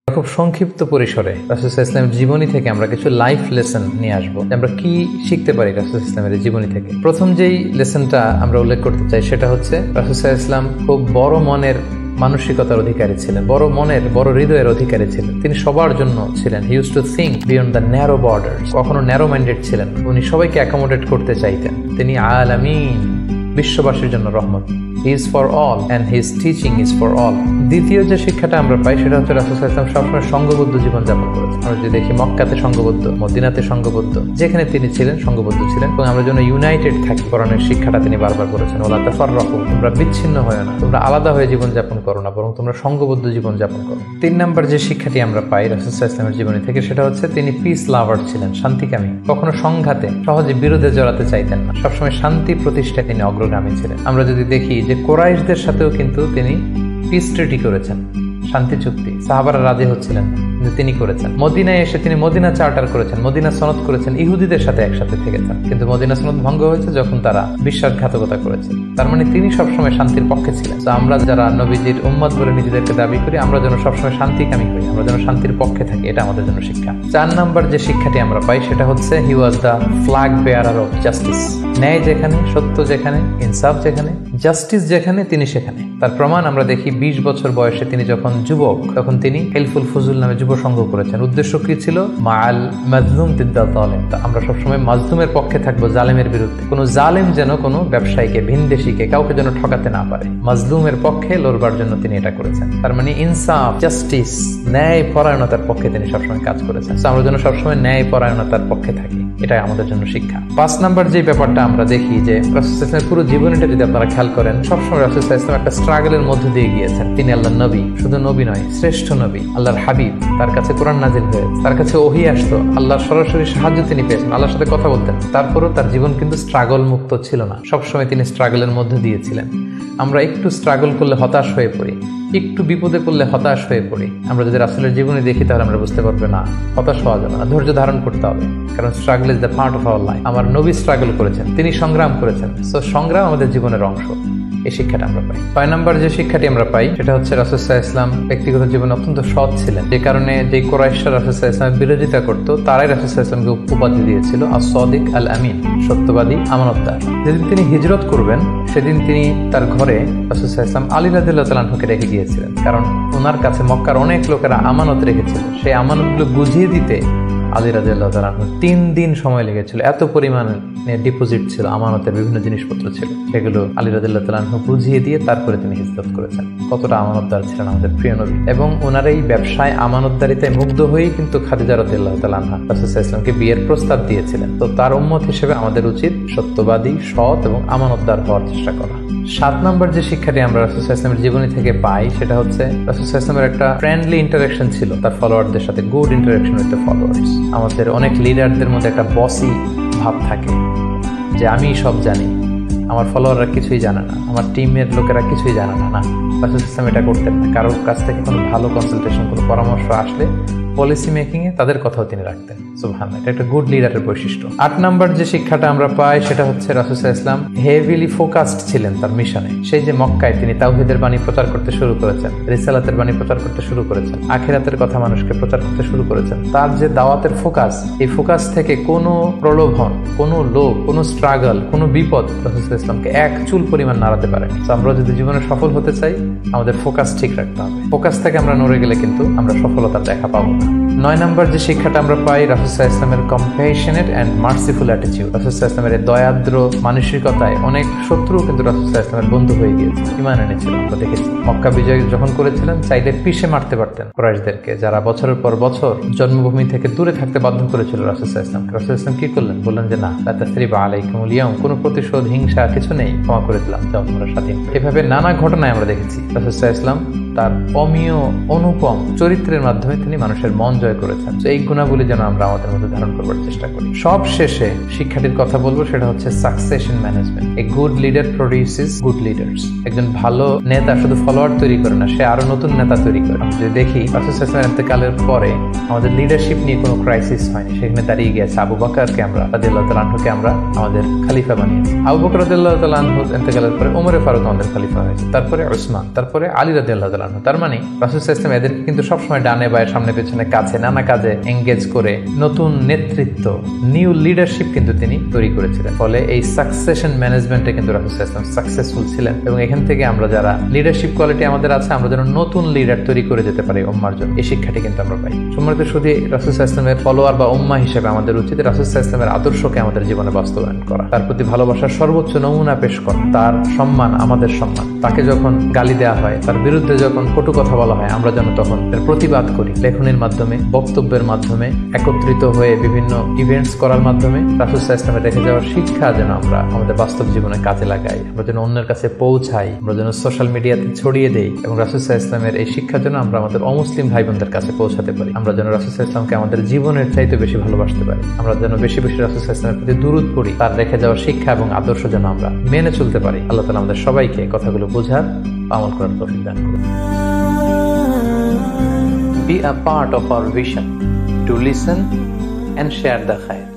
খুব সংক্ষিপ্ত পরিসরে রাসূল সাল্লাল্লাহু আলাইহি ওয়াসাল্লামের জীবনী থেকে আমরা কিছু লাইফ লেসন নিয়ে আসবো। আমরা কি শিখতে পারি রাসূল সাল্লাল্লাহু আলাইহি ওয়াসাল্লামের জীবনী থেকে। প্রথম যেই লেসনটা আমরা উল্লেখ করতে চাই সেটা হচ্ছে রাসূল সাল্লাল্লাহু আলাইহি ওয়াসাল্লাম খুব বড় মনের মানসিকতার অধিকারী ছিলেন, বড় মনের বড় হৃদয়ের অধিকারী ছিলেন। তিনি সবার জন্য ছিলেন। He use to think beyond the narrow borders. কখনো ন্যারো মাইন্ডেড ছিলেন। উনি সবাইকে অ্যাকোমোডেট করতে চাইতেন। তিনি আলামিন, বিশ্ববাসীর জন্য রহমত। He is for all and his teaching is for all. দ্বিতীয় যে শিক্ষাটা আমরা পাই সেটা হচ্ছে রাসূল সাল্লাল্লাহু আলাইহি ওয়াসাল্লাম সবসময় সংঘবদ্ধ জীবনযাপন করেছেন। আমরা যদি দেখি মক্কাতে সংঘবদ্ধ, মদিনাতে সংঘবদ্ধ, যেখানে তিনি ছিলেন সংঘবদ্ধ ছিলেন। এবং আমরা যেন ইউনাইটেড থাকি, কোরআনের শিক্ষাটা তিনি বারবার করেছেন। ওয়ালা তাফাররাকু, তোমরা বিচ্ছিন্ন হয় না, তোমরা আলাদা হয়ে জীবনযাপন করো না, বরং তোমরা সংঘবদ্ধ জীবনযাপন করো। ৩ নম্বর যে শিক্ষাটি আমরা পাই রাসূল সাল্লাল্লাহু আলাইহি ওয়াসাল্লামের জীবনী থেকে সেটা হচ্ছে তিনি পিস লাভার ছিলেন, শান্তিকামী। কখনো সংঘাতে সহজে বিরোধে জড়াতে চাইতেন না। সবসময় শান্তি প্রতিষ্ঠায় তিনি অগ্রগামী ছিলেন। আমরা যদি দেখি যে কুরাইশদের সাথেও কিন্তু তিনি পিস ট্রিটি করেছেন, শান্তি চুক্তি। সাহাবারা রাজি হচ্ছিলেন না, কিন্তু তিনি করেছেন। মদিনায় এসে তিনি মদিনা চার্টার করেছেন, মদিনা সনদ করেছেন, ইহুদিদের সাথে একসাথে থেকেছেন। কিন্তু মদিনা সনদ ভঙ্গ হয়েছে যখন তারা বিশ্বাসঘাতকতা করেছে। তার মানে তিনি সবসময় শান্তির পক্ষে ছিলেন। তো আমরা যারা নবীজির উম্মত বলে নিজেদেরকে দাবি করি, আমরা যেন সবসময় শান্তিকামী হই, আমরা যেন শান্তির পক্ষে থাকি। এটা আমাদের জন্য শিক্ষা। ৪ নম্বর যে শিক্ষাটি আমরা পাই সেটা হচ্ছে he was the flag bearer of justice. ন্যায় যেখানে, সত্য যেখানে, ইনসাফ যেখানে, জাস্টিস যেখানে, তিনি সেখানে। তার প্রমাণ আমরা দেখি ২০ বছর বয়সে তিনি যখন যুবক, তখন তিনি হেলফুল ফুজুল নামে যুব সংঘ করেছেন। উদ্দেশ্য কি ছিল? মাআল মাজলুম দিদ্দা যালিম। আমরা সবসময় মাজলুমের পক্ষে থাকবো, জালেমের বিরুদ্ধে। কোনো জালেম যেন কোনো ব্যবসায়ীকে, ভিনদেশীকে, কাউকে যেন ঠকাতে না পারে। মাজলুমের পক্ষে লড়বার জন্য তিনি এটা করেছেন। তার মানে ইনসাফ, জাস্টিস, ন্যায় পরায়ণতার পক্ষে তিনি সবসময় কাজ করেছেন। আমরা যেন সবসময় ন্যায় পরায়ণতার পক্ষে থাকি, এটাই আমাদের জন্য শিক্ষা। ৫ নম্বর যে ব্যাপারটা আমরা দেখি যে রাসূল সাল্লাল্লাহু আলাইহি ওয়াসাল্লামের পুরো জীবনীটা যদি আপনারা খেয়াল করেন, সবসময় রাসূল সাল্লাল্লাহু আলাইহি ওয়াসাল্লাম একটা স্ট্রাগলের মধ্যে দিয়ে গিয়েছেন। তিনি আল্লাহর নবী, শুধু নবী নয়, শ্রেষ্ঠ নবী, আল্লাহর হাবিব। তার কাছে কোরআন নাজিল হয়েছে, তার কাছে ওহী আসতো, আল্লাহর সরাসরি সাহায্য তিনি পেয়েছেন, আল্লাহর সাথে কথা বলতেন। তারপরও তার জীবন কিন্তু স্ট্রাগল মুক্ত ছিল না। সবসময় তিনি স্ট্রাগলের মধ্যে দিয়েছিলেন। আমরা একটু স্ট্রাগল করলে হতাশ হয়ে পড়ি, একটু বিপদে পড়লে হতাশ হয়ে পড়ি। আমরা যদি রাসূলের জীবনী দেখি তাহলে আমরা বুঝতে পারবো না, হতাশ হওয়া যাবে না, ধৈর্য ধারণ করতে হবে। কারণ struggle is the part of our life. আমার নবী স্ট্রাগল করেছেন, তিনি সংগ্রাম করেছেন। সো সংগ্রাম আমাদের জীবনের অংশ। এই শিক্ষাটা আমরা পাই। ৬ নম্বর যে শিক্ষাটি আমরা পাই সেটা হচ্ছে রাসূল সাল্লাল্লাহু আলাইহি ওয়াসাল্লাম ব্যক্তিগত জীবনে অত্যন্ত সৎ ছিলেন। যে কারণে যে কুরাইশরা রাসূল সাল্লাল্লাহু আলাইহি ওয়াসাল্লামের বিরোধিতা করত, তারাই রাসূল সাল্লাল্লাহু আলাইহি ওয়াসাল্লামকে উপাধি দিয়েছিল আস-সাদিক আল আমিন, সত্যবাদী, আমানতদার। যেদিন তিনি হিজরত করবেন সেদিন তিনি তার ঘরে রাসূল সাল্লাল্লাহু আলাইহি ওয়াসাল্লাম আলী রাদিয়াল্লাহু তাআলা আনহুকে রেখে গিয়েছিলেন। কারণ ওনার কাছে মক্কার অনেক লোকেরা আমানত রেখেছিল। সেই আমানতগুলো বুঝিয়ে দিতে আলী রাদিয়াল্লাহু তাআলা আনহু ৩ দিন সময় লেগেছিল। এত পরিমাণে ডিপোজিট ছিল, আমানতের বিভিন্ন জিনিসপত্র ছিল, সেগুলো আলী রাদিয়াল্লাহু তাআলা আনহু বুঝিয়ে দিয়ে তারপরে তিনি হিজরত করেছেন। কতটা আমানতদার ছিলেন আমাদের প্রিয় নবী। এবং ওনার এই ব্যবসায় আমানতদারিতায় মুগ্ধ হয়েই কিন্তু খাদিজা রাদিয়াল্লাহু তাআলা আনহা রাসূল সাল্লাল্লাহু আলাইহি ওয়াসাল্লামকে বিয়ের প্রস্তাব দিয়েছিলেন। তো তার উম্মত হিসেবে আমাদের উচিত সত্যবাদী, সৎ এবং আমানতদার হওয়ার চেষ্টা করা। ৭ নম্বর যে শিক্ষাটি আমরা রাসূল সাল্লাল্লাহু আলাইহি ওয়াসাল্লামের জীবনী থেকে পাই সেটা হচ্ছে রাসূল সাল্লাল্লাহু আলাইহি ওয়াসাল্লামের একটা ফ্রেন্ডলি ইন্টারাকশন ছিল তার ফলোয়ারদের সাথে, good interaction with the followers. আমাদের অনেক লিডারদের মধ্যে একটা বসি ভাব থাকে যে আমি সব জানি, আমার ফলোয়াররা কিছুই জানে না, আমার টিমের লোকেরা কিছুই জানে না। না, রাসূল সাল্লাল্লাহু আলাইহি ওয়াসাল্লাম এটা করতেন না। কারোর কাছ থেকে কোনো ভালো কনসালটেশন, কোনো পরামর্শ আসলে পলিসি মেকিংয়ে তাদের কথাও তিনি রাখতেন। সুবহানাল্লাহ, এটা একটা গুড লিডারের বৈশিষ্ট্য। ৮ নম্বর যে শিক্ষাটা আমরা পাই সেটা হচ্ছে রাসূল সাল্লাল্লাহু আলাইহি ওয়াসাল্লাম হেভিলি ফোকাসড ছিলেন তার মিশনে। সেই যে মক্কায় তিনি তাওহীদের বাণী প্রচার করতে শুরু করেছেন, রিসালাতের বাণী প্রচার করতে শুরু করেছেন, আখিরাতের কথা মানুষকে প্রচার করতে শুরু করেছেন। তার যে দাওয়াতের ফোকাস, এই ফোকাস থেকে কোনো প্রলোভন, কোনো লোভ, কোনো স্ট্রাগল, কোনো বিপদ রাসূল সাল্লাল্লাহু আলাইহি ওয়াসাল্লামকে এক চুল পরিমাণ নাড়াতে পারেন। তো আমরা যদি জীবনে সফল হতে চাই আমাদের ফোকাস ঠিক রাখতে হবে। ফোকাস থেকে আমরা নড়ে গেলে কিন্তু আমরা সফলতার দেখা পাবো না। ৯ নম্বর যে শিক্ষাটা আমরা পাই রাসূল সাল্লাল্লাহু আলাইহি ওয়াসাল্লামের কম্প্যাশনেট এন্ড মার্সিফুল অ্যাটিটিউড। রাসূল সাল্লাল্লাহু আলাইহি ওয়াসাল্লামের দয়াদ্র মানসিকতায় অনেক শত্রু কিন্তু রাসূল সাল্লাল্লাহু আলাইহি ওয়াসাল্লামের বন্ধু হয়ে গিয়েছে, ঈমান এনেছিল। আমরা দেখেছি মক্কা বিজয় যখন করেছিলেন চাইলে পিষে মারতে পারতেন কুরাইশদেরকে, যারা বছরের পর বছর জন্মভূমি থেকে দূরে থাকতে বাধ্য করেছিল রাসূল সাল্লাল্লাহু আলাইহি ওয়াসাল্লামকে। রাসূল সাল্লাল্লাহু আলাইহি ওয়াসাল্লাম কি করলেন? বললেন যে না, লা তাসরিবা আলাইকুমুল ইয়াউম, কোনো প্রতিশোধ, হিংসা কিছু নেই, ক্ষমা করে দিলাম, যাও তোমরা স্বাধীন। এভাবে নানা ঘটনায় আমরা দেখেছি রাসূল সাল্লাল্লাহু আলাইহি ওয়াসাল্লাম তার অমীয় অনুপম চরিত্রের মাধ্যমে তিনি মানুষের মন জয় করেছেন। এই গুণাবলী যেন আমরা আমাদের মধ্যে ধারণ করবার চেষ্টা করি। সব শেষে শিক্ষাটির কথা বলবো সেটা হচ্ছে succession management. A good leader produces good leaders. একজন ভালো নেতা শুধু ফলোয়ার তৈরি করে না, সে আরো নতুন নেতা তৈরি করে। যদি দেখি রাসূল সাল্লাল্লাহু আলাইহি ওয়াসাল্লামের ইন্তেকালের পরে আমাদের লিডারশিপ নিয়ে কোনো ক্রাইসিস হয়নি, সেখানে দাঁড়িয়ে গিয়েছে আবু বকরকে আমরা রাদিয়াল্লাহু তাআলা আনহুকে আমরা আমাদের খলিফা বানিয়েছি। আবু বকর রাদিয়াল্লাহু তাআলা আনহু ইন্তেকালের পরে ওমর ফারুক আমাদের খলিফা হয়েছে, তারপরে উসমান, তারপরে আলী রাদিয়াল্লাহু তাআলা। তাআলা। তার মানে রাসূল সাল্লাল্লাহু আলাইহি ওয়াসাল্লাম এদেরকে কিন্তু সবসময় ডানে বায়ে সামনে পেছনে কাছে নানা কাজে এঙ্গেজ করে নতুন নেতৃত্ব নিউ লিডারশিপ কিন্তু তিনি তৈরি করেছিলেন। ফলে এই সাকসেশন ম্যানেজমেন্টে কিন্তু রাসূল সাল্লাল্লাহু আলাইহি ওয়াসাল্লাম সাকসেসফুল ছিলেন এবং এখান থেকে আমরা যারা লিডারশিপ কোয়ালিটি আমাদের আছে আমরা যেন নতুন লিডার তৈরি করে যেতে পারি উম্মার জন্য, এই শিক্ষাটি কিন্তু আমরা পাই। সম্মানিত শুধু রাসূল সাল্লাল্লাহু আলাইহি ওয়াসাল্লামের ফলোয়ার বা উম্মাহ হিসেবে আমাদের উচিত রাসূল সাল্লাল্লাহু আলাইহি ওয়াসাল্লামের আদর্শকে আমাদের জীবনে বাস্তবায়ন করা, তার প্রতি ভালোবাসার সর্বোচ্চ নমুনা পেশ করা, তার সম্মান আমাদের সম্মান। তাকে যখন গালি দেওয়া হয়, তার বিরুদ্ধে যখন কটু কথা বলা হয়, আমরা যেন তখন তার প্রতিবাদ করি লেখনের মাধ্যমে, বক্তব্যের মাধ্যমে, একত্রিত হয়ে বিভিন্ন ইভেন্টস করার মাধ্যমে। রাসূল সাল্লাল্লাহু আলাইহি ওয়াসাল্লামের রেখে যাওয়ার শিক্ষা যেন আমরা আমাদের বাস্তব জীবনে কাজে লাগাই, আমরা যেন অন্যের কাছে পৌঁছাই, আমরা যেন সোশ্যাল মিডিয়াতে ছড়িয়ে দেই এবং রাসূল সাল্লাল্লাহু আলাইহি ওয়াসাল্লামের এই শিক্ষা যেন আমরা আমাদের অমুসলিম ভাই বোনদের কাছে পৌঁছাতে পারি। আমরা যেন রাসূল সাল্লাল্লাহু আলাইহি ওয়াসাল্লামকে আমাদের জীবনের চাইতে বেশি ভালোবাসতে পারি। আমরা যেন বেশি বেশি রাসূল সাল্লাল্লাহু আলাইহি ওয়াসাল্লামের প্রতি দুরূদ পড়ি, তার রেখে যাওয়ার শিক্ষা এবং আদর্শ যেন আমরা মেনে চলতে পারি। আল্লাহ তাআলা আমাদের সবাইকে কথাগুলো বোঝার, আমল করার তৌফিক দান করুন। Be a part of our vision to listen and share the khair.